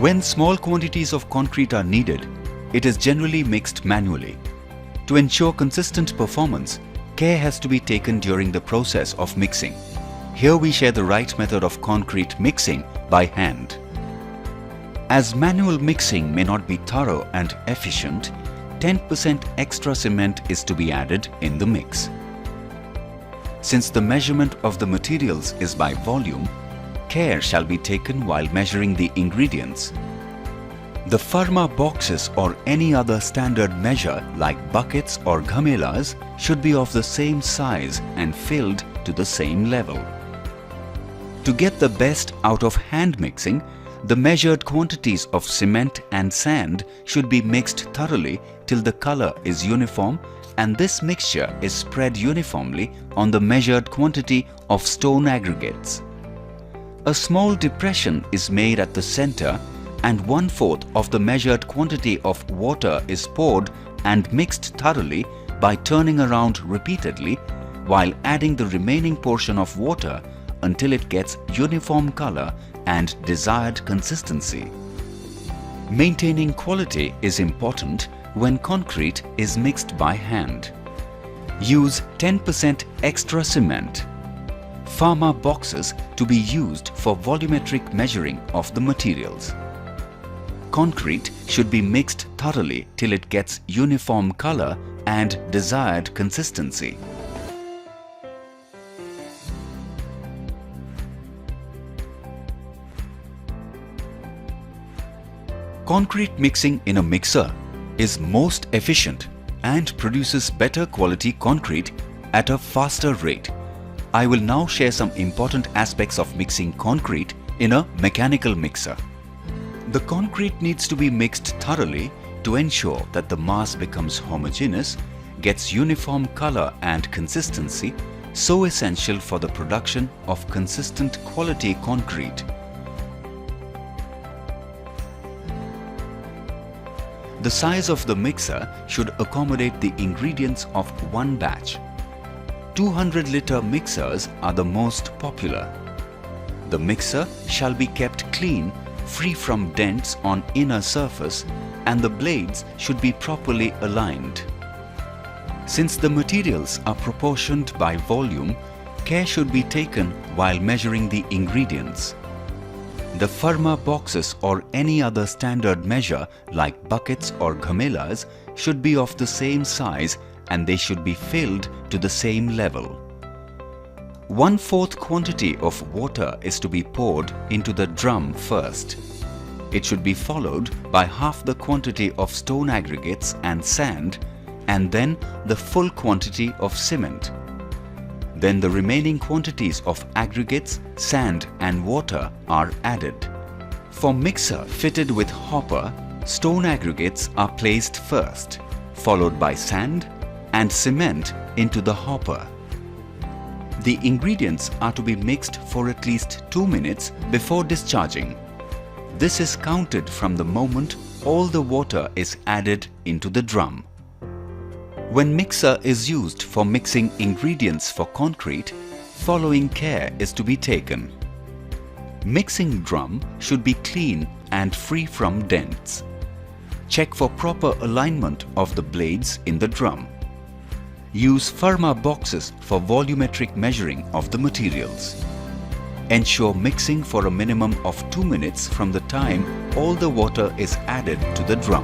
When small quantities of concrete are needed, it is generally mixed manually. To ensure consistent performance, care has to be taken during the process of mixing. Here we share the right method of concrete mixing by hand. As manual mixing may not be thorough and efficient, 10% extra cement is to be added in the mix. Since the measurement of the materials is by volume, care shall be taken while measuring the ingredients. The pharma boxes or any other standard measure like buckets or ghamelas should be of the same size and filled to the same level. To get the best out of hand mixing, the measured quantities of cement and sand should be mixed thoroughly till the color is uniform, and this mixture is spread uniformly on the measured quantity of stone aggregates. A small depression is made at the center and 1/4 of the measured quantity of water is poured and mixed thoroughly by turning around repeatedly while adding the remaining portion of water until it gets uniform color and desired consistency. Maintaining quality is important when concrete is mixed by hand. Use 10% extra cement. Pharma boxes to be used for volumetric measuring of the materials. Concrete should be mixed thoroughly till it gets uniform color and desired consistency. Concrete mixing in a mixer is most efficient and produces better quality concrete at a faster rate. I will now share some important aspects of mixing concrete in a mechanical mixer. The concrete needs to be mixed thoroughly to ensure that the mass becomes homogeneous, gets uniform color and consistency, so essential for the production of consistent quality concrete. The size of the mixer should accommodate the ingredients of one batch. 200-liter mixers are the most popular. The mixer shall be kept clean, free from dents on inner surface, and the blades should be properly aligned. Since the materials are proportioned by volume, care should be taken while measuring the ingredients. The pharma boxes or any other standard measure like buckets or ghamelas should be of the same size and they should be filled to the same level. 1/4 quantity of water is to be poured into the drum first. It should be followed by half the quantity of stone aggregates and sand, and then the full quantity of cement. Then the remaining quantities of aggregates, sand and water are added. For mixer fitted with hopper, stone aggregates are placed first, followed by sand and cement into the hopper. The ingredients are to be mixed for at least 2 minutes before discharging. This is counted from the moment all the water is added into the drum. When mixer is used for mixing ingredients for concrete, following care is to be taken. Mixing drum should be clean and free from dents. Check for proper alignment of the blades in the drum. Use pharma boxes for volumetric measuring of the materials. Ensure mixing for a minimum of 2 minutes from the time all the water is added to the drum.